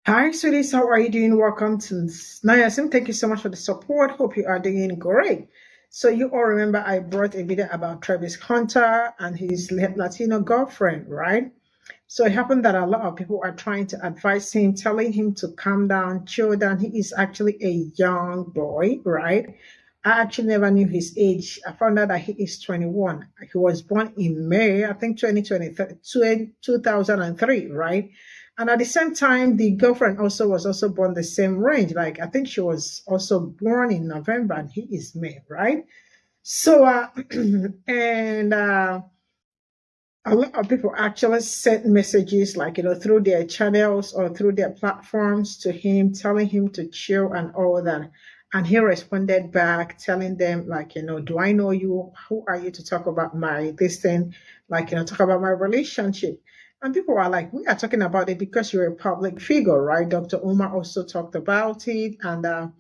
Hi, sweeties. How are you doing? Welcome to Nayasim. Thank you so much for the support. Hope you are doing great. So you all remember I brought a video about Travis Hunter and his Latino girlfriend, right? So it happened that a lot of people are trying to advise him, telling him to calm down, chill down. He is actually a young boy, right? I actually never knew his age. I found out that he is 21. He was born in May, I think 2003, right? And at the same time, the girlfriend also was also born the same range. Like I think she was also born in November and he is May, right? So and a lot of people actually sent messages like through their channels or through their platforms to him telling him to chill and all that, and he responded back telling them like do I know you, who are you to talk about my this thing, like talk about my relationship. And people are like, we are talking about it because you're a public figure, right? Dr. Umar also talked about it, and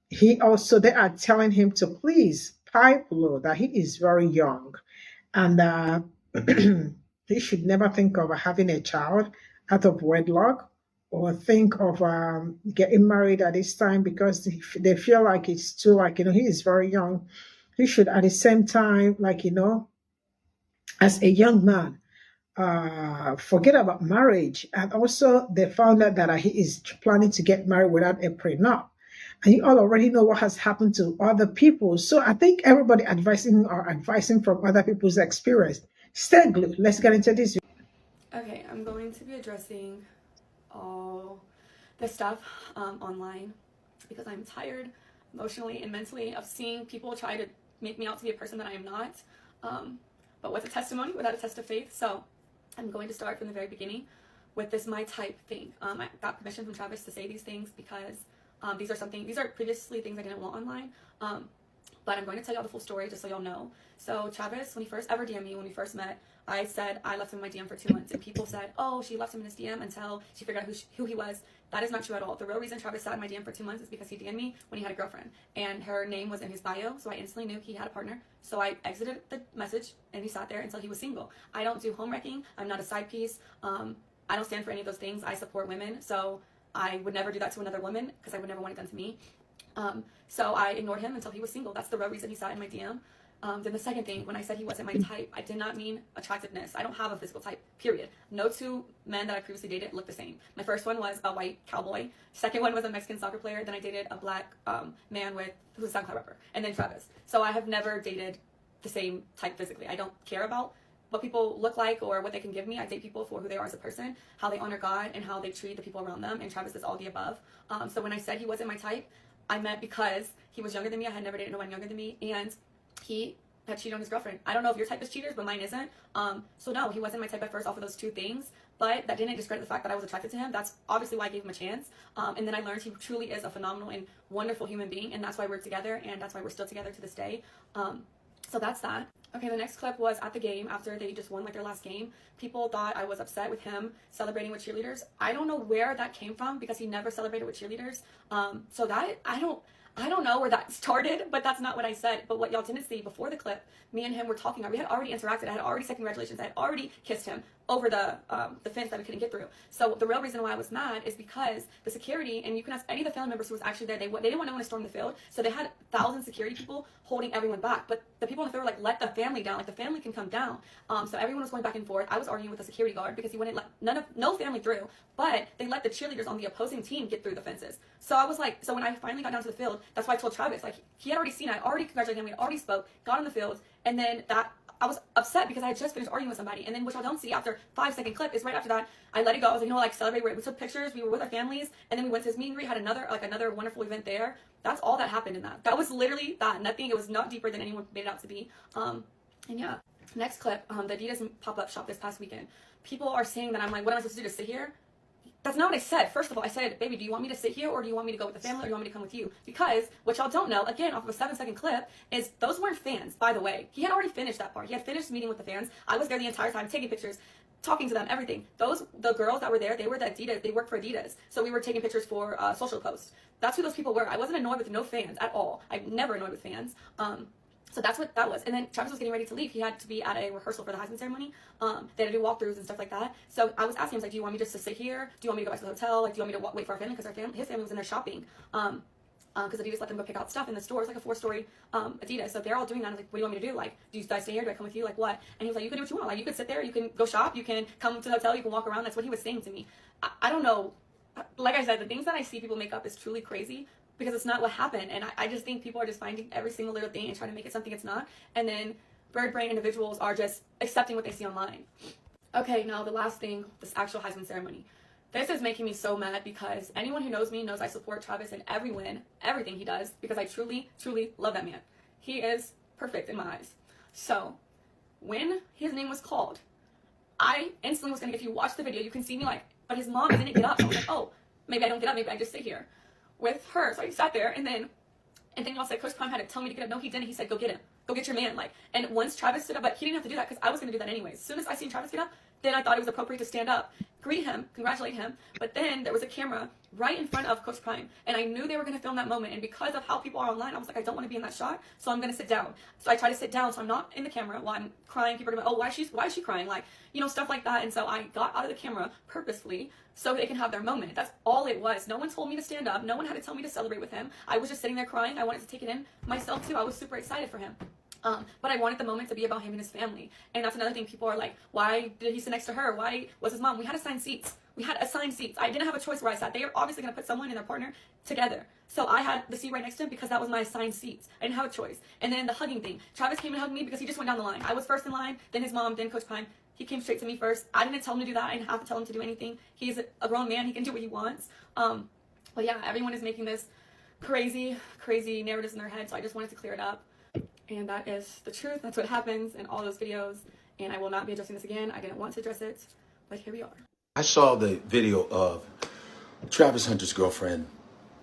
he also they are telling him to please pipe low, that he is very young, and he should never think of having a child out of wedlock or think of getting married at this time because they feel like it's too, like he is very young. He should at the same time, like as a young man, forget about marriage. And also they found out that he is planning to get married without a prenup, and you all already know what has happened to other people. So I think everybody advising or advising from other people's experience. Stay glued. Let's get into this. Okay, I'm going to be addressing all the stuff online because I'm tired emotionally and mentally of seeing people try to make me out to be a person that I am not, but with a testimony without a test of faith. So I'm going to start from the very beginning with this my type thing. I got permission from Travis to say these things because these are previously things I didn't want online. But I'm going to tell y'all the full story just so y'all know. So Travis, when he first ever DM'd me, when we first met, I said I left him in my DM for 2 months, and people said, "Oh, she left him in his DM until she figured out who he was." That is not true at all. The real reason Travis sat in my DM for 2 months is because he DM'd me when he had a girlfriend, and her name was in his bio, so I instantly knew he had a partner. So I exited the message, and he sat there until he was single. I don't do home wrecking. I'm not a side piece. I don't stand for any of those things. I support women, so I would never do that to another woman because I would never want it done to me. So I ignored him until he was single. That's the real reason he sat in my DM. Then the second thing, when I said he wasn't my type, I did not mean attractiveness. I don't have a physical type, period. No two men that I previously dated looked the same. My first one was a white cowboy. Second one was a Mexican soccer player. Then I dated a black man who's a SoundCloud rapper. And then Travis. So I have never dated the same type physically. I don't care about what people look like or what they can give me. I date people for who they are as a person, how they honor God, and how they treat the people around them. And Travis is all the above. So when I said he wasn't my type, I meant because he was younger than me. I had never dated anyone younger than me, and he had cheated on his girlfriend. I don't know if your type is cheaters, but mine isn't. So no, he wasn't my type at first off of those two things, but that didn't discredit the fact that I was attracted to him. That's obviously why I gave him a chance. And then I learned he truly is a phenomenal and wonderful human being, and that's why we're together, and that's why we're still together to this day. So that's that. Okay, the next clip was at the game after they just won like their last game. People thought I was upset with him celebrating with cheerleaders. I don't know where that came from because he never celebrated with cheerleaders. So that I don't know where that started, but that's not what I said. But what y'all didn't see before the clip, me and him were talking. We had already interacted. I had already said congratulations. I had already kissed him over the fence that we couldn't get through. So the real reason why I was mad is because the security, and you can ask any of the family members who was actually there, they didn't want anyone to storm the field, so they had 1,000 security people holding everyone back. But the people in the field were like, let the family down, like the family can come down. So everyone was going back and forth. I was arguing with the security guard because he wouldn't let no family through, but they let the cheerleaders on the opposing team get through the fences. So I was like, so when I finally got down to the field, that's why I told Travis, like he had already seen it, I already congratulated him, we had already spoke, got on the field, and then that I was upset because I had just finished arguing with somebody. And then what y'all don't see after 5-second clip is right after that, I let it go. I was like, like celebrate. We took pictures. We were with our families. And then we went to his meet and greet, had another wonderful event there. That's all that happened in that. That was literally that. Nothing. It was not deeper than anyone made it out to be. And yeah. Next clip, the Adidas pop-up shop this past weekend. People are saying that I'm like, what am I supposed to do, to sit here? That's not what I said. First of all, I said, baby, do you want me to sit here or do you want me to go with the family or do you want me to come with you? Because what y'all don't know, again, off of a 7-second clip, is those weren't fans, by the way. He had already finished that part. He had finished meeting with the fans. I was there the entire time, taking pictures, talking to them, everything. The girls that were there, they were the Adidas, they worked for Adidas. So we were taking pictures for social posts. That's who those people were. I wasn't annoyed with no fans at all. I'm never annoyed with fans. So that's what that was. And then Travis was getting ready to leave. He had to be at a rehearsal for the Heisman ceremony. They had to do walkthroughs and stuff like that. So I was asking him, I was like, do you want me just to sit here? Do you want me to go back to the hotel? Like, do you want me to wait for our family? Because his family was in there shopping. Because Adidas let them go pick out stuff in the store. It's like a 4-story Adidas. So they're all doing that. I was like, what do you want me to do? Like, do you guys stay here? Do I come with you? Like, what? And he was like, you can do what you want. Like, you can sit there. You can go shop. You can come to the hotel. You can walk around. That's what he was saying to me. I don't know. Like I said, the things that I see people make up is truly crazy, because it's not what happened. And I just think people are just finding every single little thing and trying to make it something it's not. And then bird brain individuals are just accepting what they see online. Okay, now the last thing, this actual Heisman ceremony. This is making me so mad, because anyone who knows me knows I support Travis in every win, everything he does, because I truly, truly love that man. He is perfect in my eyes. So when his name was called, I instantly was going to, if you watch the video, you can see me like, but his mom didn't get up. So I was like, oh, maybe I don't get up, maybe I just sit here with her. So I sat there, and then y'all said Coach Prime had to tell me to get up. No, he didn't. He said, go get him. Go get your man. Like, and once Travis stood up, but he didn't have to do that, because I was going to do that anyways. As soon as I seen Travis get up, then I thought it was appropriate to stand up, greet him, congratulate him. But then there was a camera right in front of Coach Prime, and I knew they were going to film that moment. And because of how people are online, I was like, I don't want to be in that shot, so I'm going to sit down. So I try to sit down, so I'm not in the camera while I'm crying. People are going to be, oh, why is she crying? Like, you know, stuff like that. And so I got out of the camera purposefully so they can have their moment. That's all it was. No one told me to stand up. No one had to tell me to celebrate with him. I was just sitting there crying. I wanted to take it in myself too. I was super excited for him. But I wanted the moment to be about him and his family. And that's another thing. People are like, why did he sit next to her? Why was his mom? We had assigned seats. I didn't have a choice where I sat. They are obviously going to put someone and their partner together. So I had the seat right next to him because that was my assigned seats. I didn't have a choice. And then the hugging thing. Travis came and hugged me because he just went down the line. I was first in line, then his mom, then Coach Prime. He came straight to me first. I didn't tell him to do that. I didn't have to tell him to do anything. He's a grown man. He can do what he wants. But yeah, everyone is making this crazy, crazy narratives in their head. So I just wanted to clear it up. And that is the truth. That's what happens in all those videos. And I will not be addressing this again. I didn't want to address it, but here we are. I saw the video of Travis Hunter's girlfriend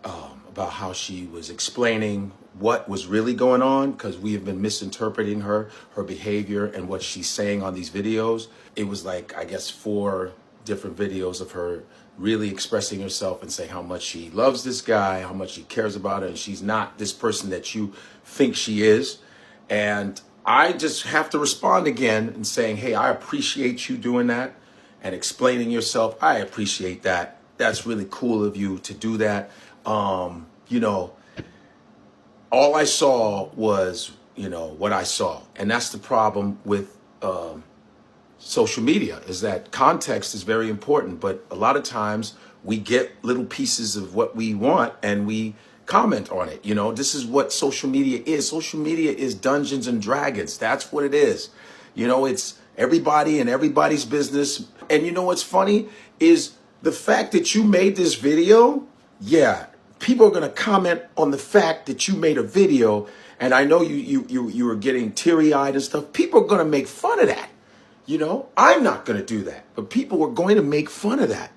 about how she was explaining what was really going on, because we have been misinterpreting her behavior and what she's saying on these videos. It was like, I guess, 4 different videos of her really expressing herself and saying how much she loves this guy, how much she cares about her, and she's not this person that you think she is. And I just have to respond again and saying, hey, I appreciate you doing that and explaining yourself. I appreciate that. That's really cool of you to do that. You know, all I saw was, you know, what I saw. And that's the problem with social media, is that context is very important. But a lot of times we get little pieces of what we want and we comment on it. You know, this is what social media is. Social media is Dungeons and Dragons. That's what it is. You know, it's everybody and everybody's business. And you know what's funny is the fact that you made this video. Yeah, people are going to comment on the fact that you made a video. And I know you were getting teary-eyed and stuff. People are going to make fun of that. You know, I'm not going to do that, but people are going to make fun of that.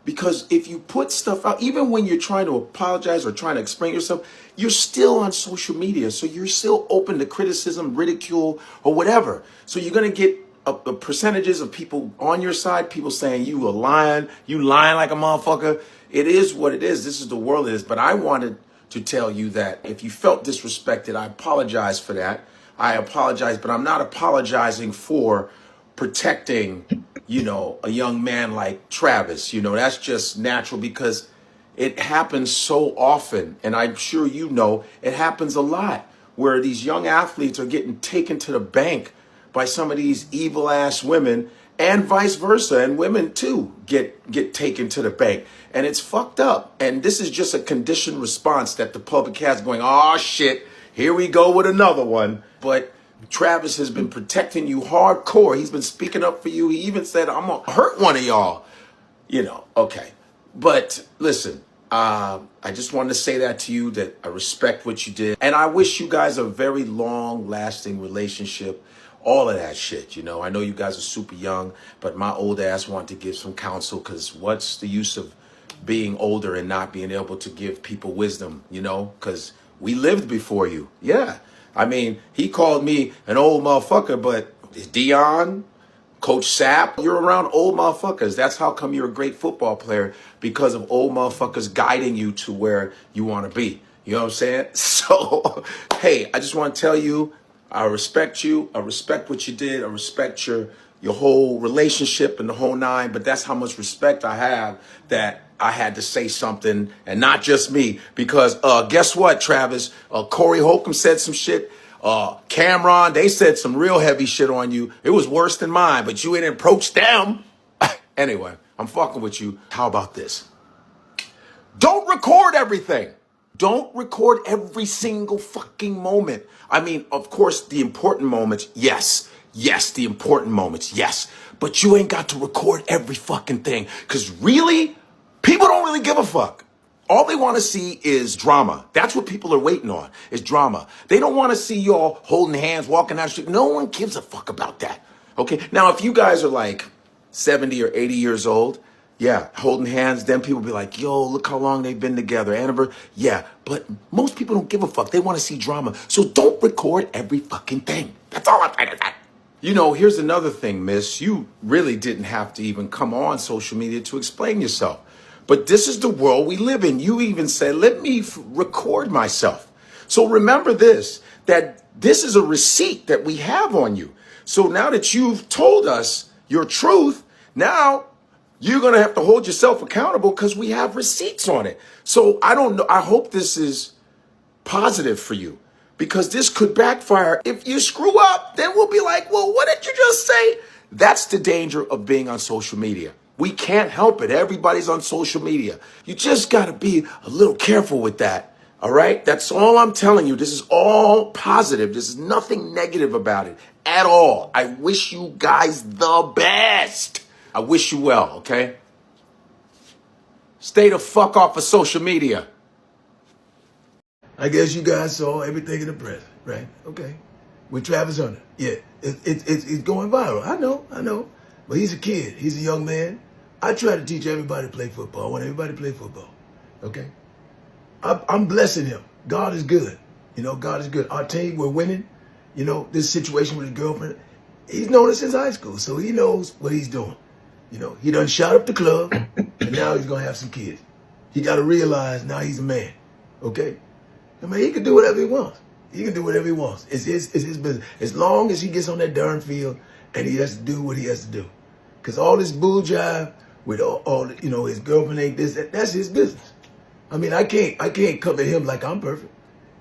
Because if you put stuff out, even when you're trying to apologize or trying to explain yourself, you're still on social media. So you're still open to criticism, ridicule, or whatever. So you're going to get a percentages of people on your side, people saying you lying like a motherfucker. It is what it is. This is the world it is. But I wanted to tell you that if you felt disrespected, I apologize for that. I apologize, but I'm not apologizing for protecting, you know, a young man like Travis. You know, that's just natural because it happens so often. And I'm sure you know it happens a lot where these young athletes are getting taken to the bank by some of these evil ass women, and vice versa. And women too get taken to the bank. And it's fucked up. And this is just a conditioned response that the public has going, oh shit, here we go with another one. But Travis has been protecting you hardcore. He's been speaking up for you. He even said, I'm going to hurt one of y'all. You know, okay. But listen, I just wanted to say that to you, that I respect what you did. And I wish you guys a very long-lasting relationship, all of that shit. You know, I know you guys are super young, but my old ass wanted to give some counsel, because what's the use of being older and not being able to give people wisdom, you know, because we lived before you. Yeah. I mean, he called me an old motherfucker, but Dion, Coach Sapp, you're around old motherfuckers. That's how come you're a great football player, because of old motherfuckers guiding you to where you want to be. You know what I'm saying? So, hey, I just want to tell you, I respect you. I respect what you did. I respect your whole relationship and the whole nine. But that's how much respect I have that I had to say something, and not just me. Because guess what, Travis? Corey Holcomb said some shit. Cameron, they said some real heavy shit on you. It was worse than mine, but you didn't approach them. Anyway, I'm fucking with you. How about this? Don't record everything. Don't record every single fucking moment. I mean, of course, the important moments, yes. Yes, the important moments, yes. But you ain't got to record every fucking thing. Because really, people don't really give a fuck. All they want to see is drama. That's what people are waiting on, is drama. They don't want to see y'all holding hands, walking down the street. No one gives a fuck about that. Okay? Now, if you guys are like 70 or 80 years old, yeah, holding hands, then people be like, yo, look how long they've been together. Anniversary. Yeah, but most people don't give a fuck. They want to see drama. So don't record every fucking thing. That's all I'm trying to say. You know, here's another thing, miss. You really didn't have to even come on social media to explain yourself. But this is the world we live in. You even said, let me record myself. So remember this, that this is a receipt that we have on you. So now that you've told us your truth, now you're going to have to hold yourself accountable because we have receipts on it. So I don't know. I hope this is positive for you, because this could backfire. If you screw up, then we'll be like, well, what did you just say? That's the danger of being on social media. We can't help it. Everybody's on social media. You just got to be a little careful with that. All right? That's all I'm telling you. This is all positive. There's nothing negative about it at all. I wish you guys the best. I wish you well, okay? Stay the fuck off of social media. I guess you guys saw everything in the press, right? Okay. With Travis Hunter. Yeah, it's going viral. I know. But he's a kid. He's a young man. I try to teach everybody to play football. I want everybody to play football, okay? I'm blessing him. God is good. You know, God is good. Our team, we're winning. You know, this situation with his girlfriend, he's known it since high school, so he knows what he's doing. You know, he done shot up the club, and now he's going to have some kids. He got to realize now he's a man, okay? I mean, he can do whatever he wants. He can do whatever he wants. It's his business. As long as he gets on that darn field and he has to do what he has to do. Because all this bull jive with all you know, his girlfriend ain't this, that's his business. I mean, I can't come at him like I'm perfect.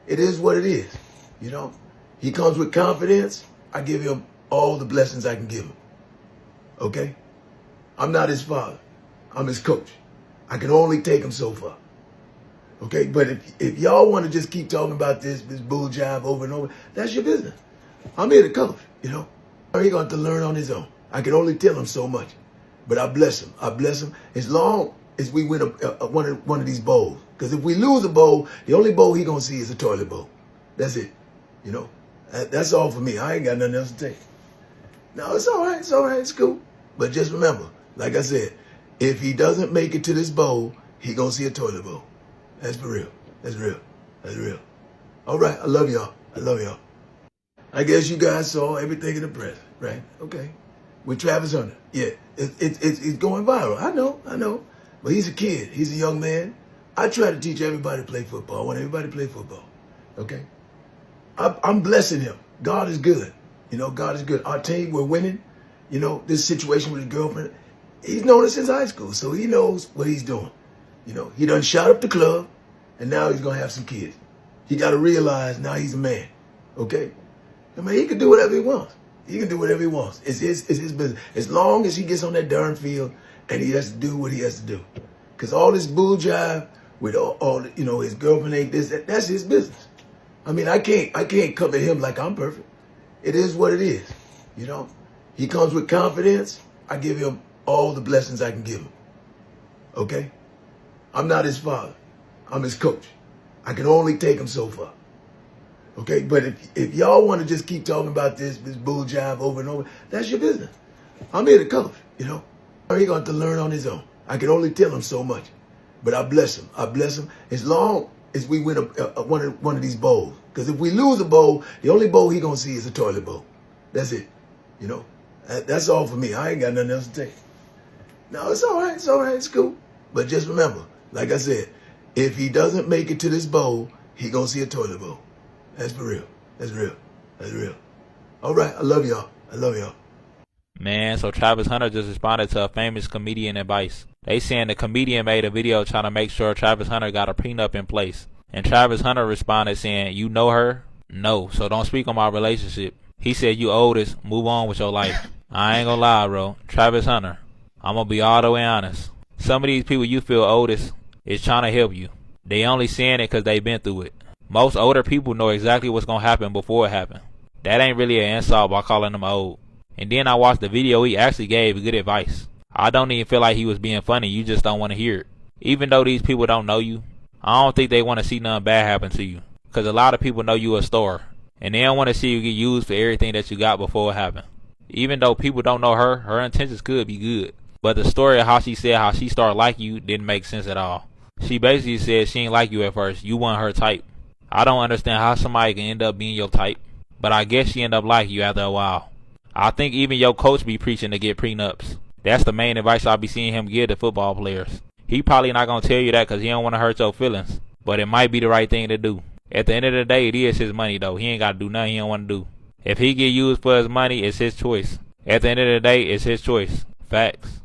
It is what it is, you know? He comes with confidence. I give him all the blessings I can give him, okay? I'm not his father. I'm his coach. I can only take him so far. Okay, but if y'all want to just keep talking about this bull jive over and over, that's your business. I'm here to coach, you know. He's going to have to learn on his own. I can only tell him so much. But I bless him. I bless him as long as we win one of these bowls. Because if we lose a bowl, the only bowl he's going to see is a toilet bowl. That's it, you know. That's all for me. I ain't got nothing else to take. No, it's all right. It's all right. It's cool. But just remember, like I said, if he doesn't make it to this bowl, he going to see a toilet bowl. That's for real. That's real. That's real. All right. I love y'all. I love y'all. I guess you guys saw everything in the press, right? Okay. With Travis Hunter. Yeah. It's going viral. I know. But he's a kid. He's a young man. I try to teach everybody to play football. I want everybody to play football. Okay? I'm blessing him. God is good. You know, God is good. Our team, we're winning. You know, this situation with his girlfriend, he's known it since high school, so he knows what he's doing. You know, he done shot up the club, and now he's going to have some kids. He got to realize now he's a man, okay? I mean, he can do whatever he wants. He can do whatever he wants. It's his business. As long as he gets on that darn field and he has to do what he has to do. Because all this bull jive with all you know, his girlfriend ain't this, that's his business. I mean, I can't come at him like I'm perfect. It is what it is, you know? He comes with confidence. I give him all the blessings I can give him, okay? I'm not his father. I'm his coach. I can only take him so far. Okay, but if y'all want to just keep talking about this bull jive over and over, that's your business. I'm here to coach, you know. He's going to have to learn on his own. I can only tell him so much. But I bless him. I bless him as long as we win one of these bowls. Because if we lose a bowl, the only bowl he's going to see is a toilet bowl. That's it, you know. That's all for me. I ain't got nothing else to take. No, it's all right. It's all right. It's cool. But just remember, like I said, if he doesn't make it to this bowl, he going to see a toilet bowl. That's for real. That's real. That's real. All right, I love y'all. I love y'all. Man, so Travis Hunter just responded to a famous comedian advice. They saying the comedian made a video trying to make sure Travis Hunter got a prenup in place. And Travis Hunter responded saying, "You know her? No, so don't speak on my relationship." He said, "You oldest, move on with your life." I ain't gonna lie, bro. Travis Hunter, I'm gonna be all the way honest. Some of these people you feel oldest is trying to help you. They only saying it because they been through it. Most older people know exactly what's gonna happen before it happen. That ain't really an insult by calling them old. And then I watched the video, he actually gave good advice. I don't even feel like he was being funny, you just don't want to hear it. Even though these people don't know you, I don't think they want to see nothing bad happen to you. Because a lot of people know you a star. And they don't want to see you get used for everything that you got before it happened. Even though people don't know her, her intentions could be good. But the story of how she said how she started liking you didn't make sense at all. She basically said she didn't like you at first, you weren't her type. I don't understand how somebody can end up being your type. But I guess she ended up liking you after a while. I think even your coach be preaching to get prenups. That's the main advice I be seeing him give to football players. He probably not going to tell you that because he don't want to hurt your feelings. But it might be the right thing to do. At the end of the day, it is his money though. He ain't got to do nothing he don't want to do. If he get used for his money, it's his choice. At the end of the day, it's his choice. Facts.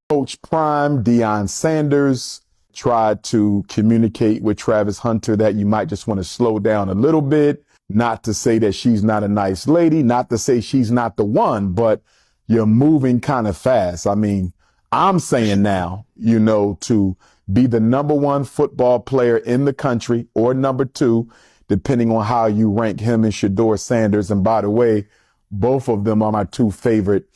Coach Prime, Deion Sanders, tried to communicate with Travis Hunter that you might just want to slow down a little bit. Not to say that she's not a nice lady, not to say she's not the one, but you're moving kind of fast. I mean, I'm saying now, to be the number one football player in the country or number two, depending on how you rank him and Shedeur Sanders. And by the way, both of them are my two favorite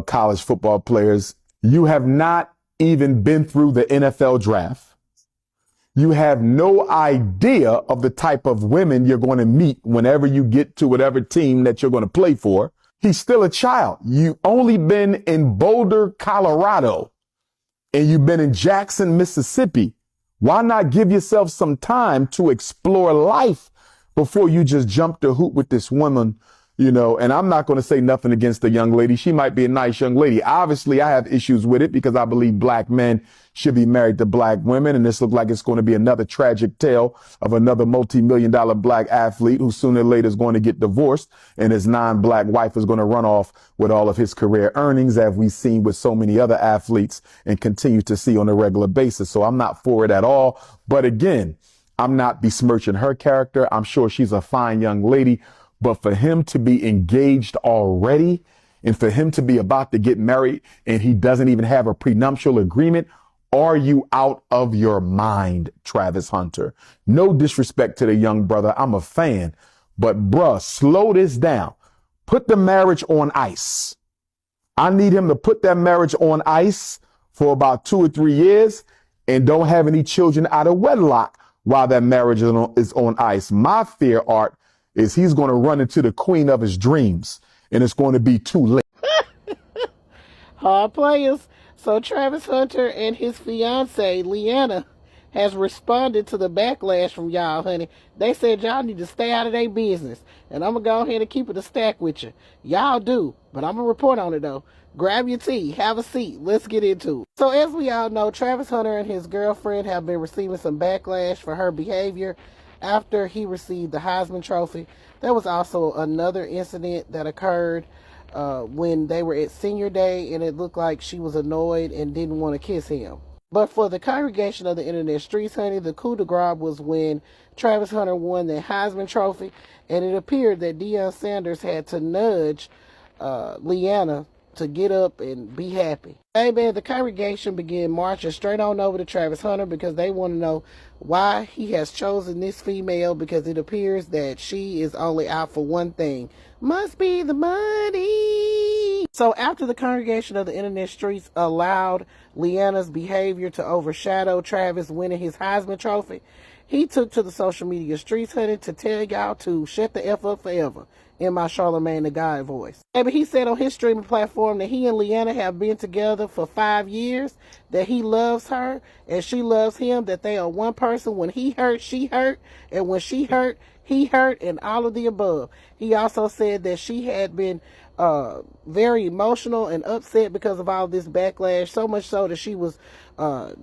college football players. You have not even been through the NFL draft. You have no idea of the type of women you're going to meet whenever you get to whatever team that you're going to play for. He's still a child. You've only been in Boulder, Colorado, and you've been in Jackson, Mississippi. Why not give yourself some time to explore life before you just jump the hoop with this woman? And I'm not going to say nothing against the young lady. She might be a nice young lady. Obviously, I have issues with it because I believe black men should be married to black women. And this looks like it's going to be another tragic tale of another multi-million-dollar black athlete who sooner or later is going to get divorced and his non-black wife is going to run off with all of his career earnings, as we've seen with so many other athletes and continue to see on a regular basis. So I'm not for it at all. But again, I'm not besmirching her character. I'm sure she's a fine young lady. But for him to be engaged already and for him to be about to get married and he doesn't even have a prenuptial agreement, are you out of your mind, Travis Hunter? No disrespect to the young brother. I'm a fan. But bruh, slow this down. Put the marriage on ice. I need him to put that marriage on ice for about 2 or 3 years and don't have any children out of wedlock while that marriage is on ice. My fear, Art, is he's going to run into the queen of his dreams, and it's going to be too late. Hard players. So Travis Hunter and his fiance, Leanna, has responded to the backlash from y'all, honey. They said y'all need to stay out of their business. And I'm going to go ahead and keep it a stack with you. Y'all do, but I'm going to report on it, though. Grab your tea, have a seat, let's get into it. So as we all know, Travis Hunter and his girlfriend have been receiving some backlash for her behavior after he received the Heisman Trophy. There was also another incident that occurred when they were at senior day, and it looked like she was annoyed and didn't want to kiss him. But for the congregation of the internet streets, honey, the coup de grace was when Travis Hunter won the Heisman Trophy, and it appeared that Deion Sanders had to nudge Leanna to get up and be happy. Amen. The congregation began marching straight on over to Travis Hunter because they want to know why he has chosen this female, because it appears that she is only out for one thing. Must be the money. So after the congregation of the internet streets allowed Leanna's behavior to overshadow Travis winning his Heisman Trophy, he took to the social media streets, honey, to tell y'all to shut the F up forever, in my Charlamagne the God voice. But he said on his streaming platform that he and Leanna have been together for 5 years, that he loves her and she loves him, that they are one person. When he hurt, she hurt, and when she hurt, he hurt, and all of the above. He also said that she had been very emotional and upset because of all this backlash, so much so that she was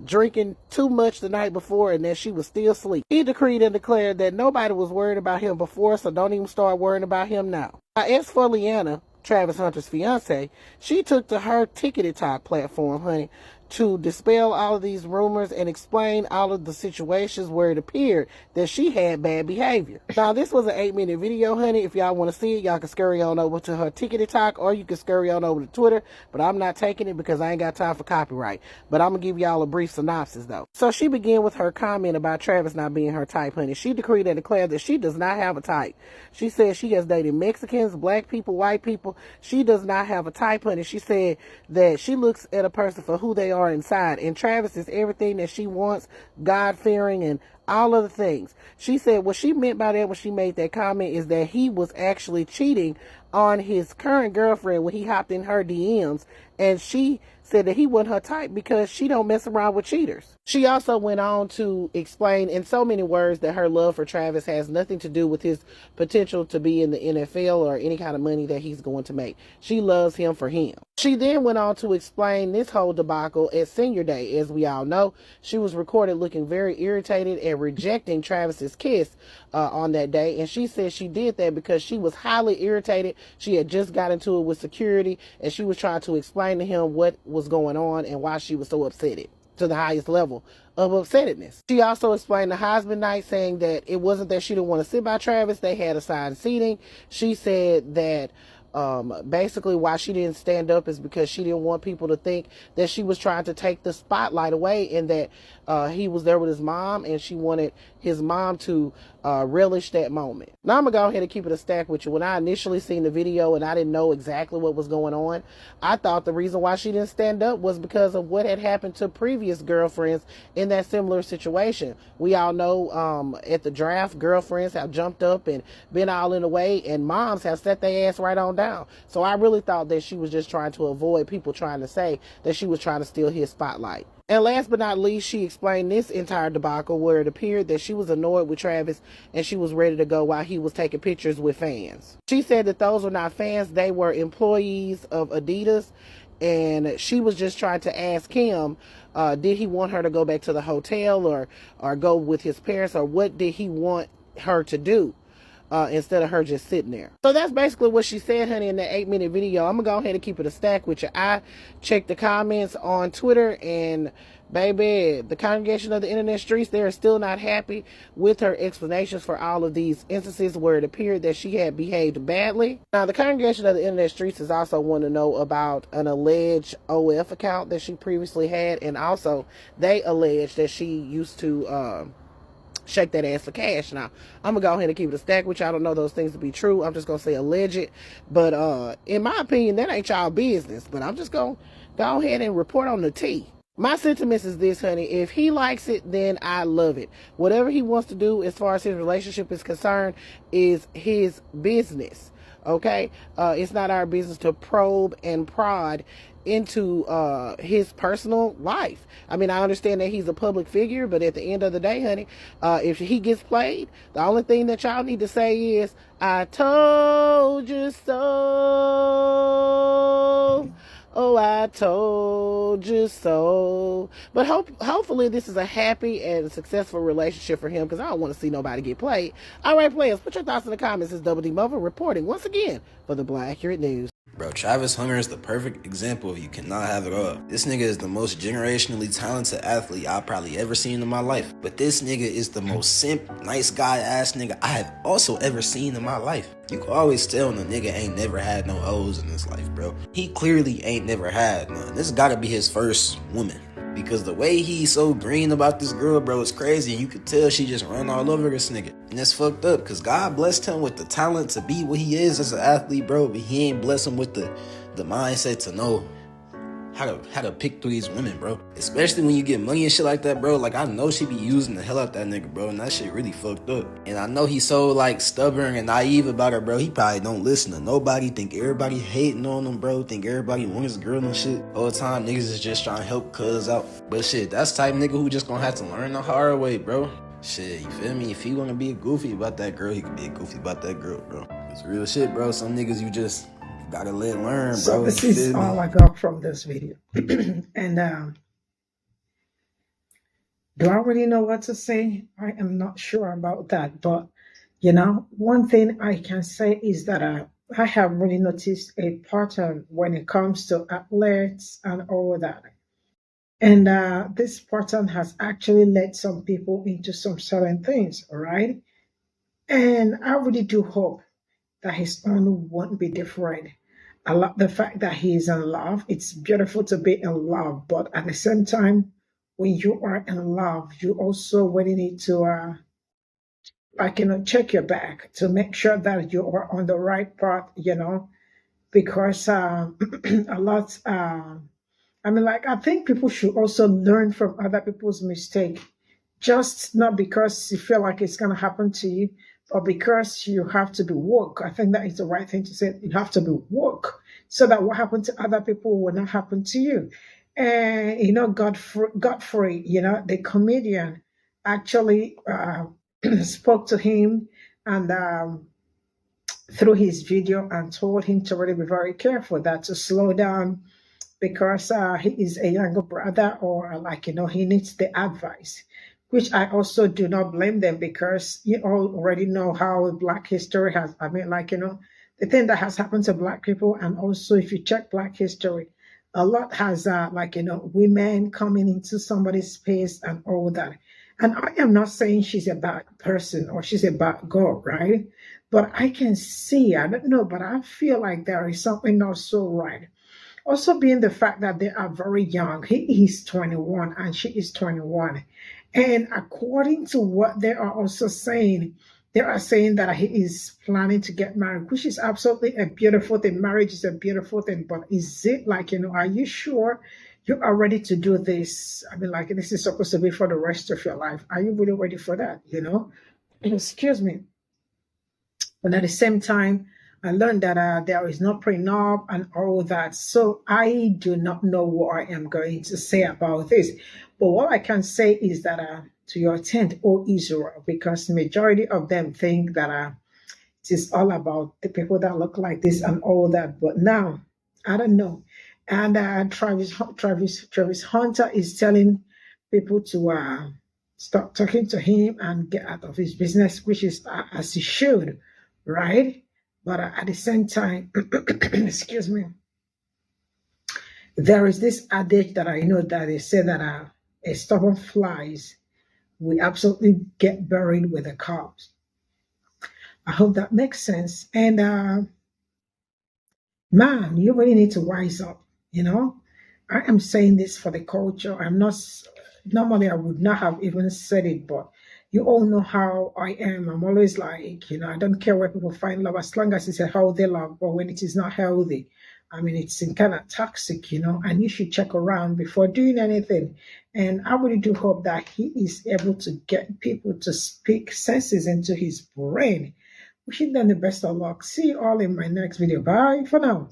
drinking too much the night before and that she was still asleep. He decreed and declared that nobody was worried about him before, so don't even start worrying about him now. As for Leanna, Travis Hunter's fiance, she took to her Ticketed Talk platform, honey, to dispel all of these rumors and explain all of the situations where it appeared that she had bad behavior. Now, this was an 8-minute video, honey. If y'all want to see it, y'all can scurry on over to her Ticketed Talk, or you can scurry on over to Twitter, but I'm not taking it because I ain't got time for copyright. But I'm going to give y'all a brief synopsis, though. So she began with her comment about Travis not being her type, honey. She decreed and declared that she does not have a type. She said she has dated Mexicans, black people, white people. She does not have a type, honey. She said that she looks at a person for who they are inside, and Travis is everything that she wants, God-fearing and all of the things. She said what she meant by that when she made that comment is that he was actually cheating on his current girlfriend when he hopped in her DMs, and she said that he wasn't her type because she don't mess around with cheaters. She also went on to explain in so many words that her love for Travis has nothing to do with his potential to be in the NFL or any kind of money that he's going to make. She loves him for him. She then went on to explain this whole debacle at Senior Day. As we all know, she was recorded looking very irritated and rejecting Travis's kiss on that day. And she said she did that because she was highly irritated. She had just got into it with security, and she was trying to explain to him what was going on and why she was so upset to the highest level of upsettedness. She also explained the Heisman night, saying that it wasn't that she didn't want to sit by Travis. They had assigned seating. She said that basically why she didn't stand up is because she didn't want people to think that she was trying to take the spotlight away, and that he was there with his mom, and she wanted his mom to relish that moment. Now I'm gonna go ahead and keep it a stack with you. When I initially seen the video and I didn't know exactly what was going on, I thought the reason why she didn't stand up was because of what had happened to previous girlfriends in that similar situation. We all know at the draft, girlfriends have jumped up and been all in the way, and moms have set their ass right on down. So I really thought that she was just trying to avoid people trying to say that she was trying to steal his spotlight. And last but not least, she explained this entire debacle where it appeared that she was annoyed with Travis and she was ready to go while he was taking pictures with fans. She said that those were not fans, they were employees of Adidas, and she was just trying to ask him, did he want her to go back to the hotel or go with his parents, or what did he want her to do? Instead of her just sitting there. So that's basically what she said, honey, in that 8-minute video. I'm gonna go ahead and keep it a stack with you. I checked the comments on Twitter, and baby, the congregation of the internet streets, they're still not happy with her explanations for all of these instances where it appeared that she had behaved badly. Now, the congregation of the internet streets is also want to know about an alleged OF account that she previously had, and also they allege that she used to shake that ass for cash. Now, I'm gonna go ahead and keep it a stack with you. I don't know those things to be true. I'm just gonna say alleged, but in my opinion, that ain't y'all business. But I'm just gonna go ahead and report on the tea. My sentiments is this, honey. If he likes it, then I love it. Whatever he wants to do as far as his relationship is concerned is his business. Okay? It's not our business to probe and prod into his personal life. I mean, I understand that he's a public figure, but at the end of the day, honey, if he gets played, the only thing that y'all need to say is, I told you so. Oh, I told you so. But hopefully this is a happy and successful relationship for him, because I don't want to see nobody get played. All right, players, put your thoughts in the comments. It's Double D Mother reporting once again for the Black Accurate News. Bro, Travis Hunter is the perfect example of you cannot have it all. This nigga is the most generationally talented athlete I've probably ever seen in my life. But this nigga is the most simp, nice guy ass nigga I have also ever seen in my life. You can always tell when a nigga ain't never had no hoes in his life, bro. He clearly ain't never had none. This gotta be his first woman. Because the way he's so green about this girl, bro, is crazy. You could tell she just run all over this nigga. And it's fucked up, because God blessed him with the talent to be what he is as an athlete, bro. But he ain't blessed him with the mindset to know how to pick through these women, bro. Especially when you get money and shit like that, bro. Like, I know she be using the hell out that nigga, bro. And that shit really fucked up. And I know he's so, like, stubborn and naive about her, bro. He probably don't listen to nobody. Think everybody hating on him, bro. Think everybody wants his girl and shit. All the time, niggas is just trying to help cuz out. But shit, that's the type of nigga who just gonna have to learn the hard way, bro. Shit, you feel me? If he wanna be a goofy about that girl, he can be a goofy about that girl, bro. It's real shit, bro. Some niggas you just Gotta let learn, So bro. You this is feel me? all I got from this video. And do I really know what to say? I am not sure about that. But, one thing I can say is that I have really noticed a pattern when it comes to athletes and all that. And this pattern has actually led some people into some certain things, all right? And I really do hope that his own won't be different. I love the fact that he is in love. It's beautiful to be in love, but at the same time, when you are in love, you also really need to, check your back to make sure that you are on the right path, because a lot. I think people should also learn from other people's mistake, just not because you feel like it's going to happen to you, but because you have to be woke. I think that is the right thing to say. You have to be woke so that what happened to other people will not happen to you. And, Godfrey, the comedian, actually spoke to him and through his video and told him to really be very careful, that to slow down because he is a younger brother, or he needs the advice, which I also do not blame them, because you all already know how Black history has, the thing that has happened to Black people. And also, if you check Black history, a lot has, women coming into somebody's space and all that. And I am not saying she's a bad person or she's a bad girl, right? But I can see, I don't know, but I feel like there is something not so right. Also, being the fact that they are very young. He is 21 and she is 21. And according to what they are also saying, they are saying that he is planning to get married, which is absolutely a beautiful thing. Marriage is a beautiful thing. But is it are you sure you are ready to do this? This is supposed to be for the rest of your life. Are you really ready for that? Excuse me. But at the same time, I learned that there is no prenup and all that. So I do not know what I am going to say about this. But what I can say is that to your tent, O Israel, because majority of them think that it is all about the people that look like this and all that. But now, I don't know. And Travis Hunter is telling people to stop talking to him and get out of his business, which is as he should, right? But at the same time, excuse me, there is this adage that I know that they say that a stubborn flies will absolutely get buried with the cops. I hope that makes sense. And man, you really need to wise up. I am saying this for the culture. I'm not, normally I would not have even said it, but you all know how I am. I'm always like, I don't care where people find love as long as it's a healthy love. But when it is not healthy, it's kind of toxic, and you should check around before doing anything. And I really do hope that he is able to get people to speak senses into his brain. Wishing them the best of luck. See you all in my next video. Bye for now.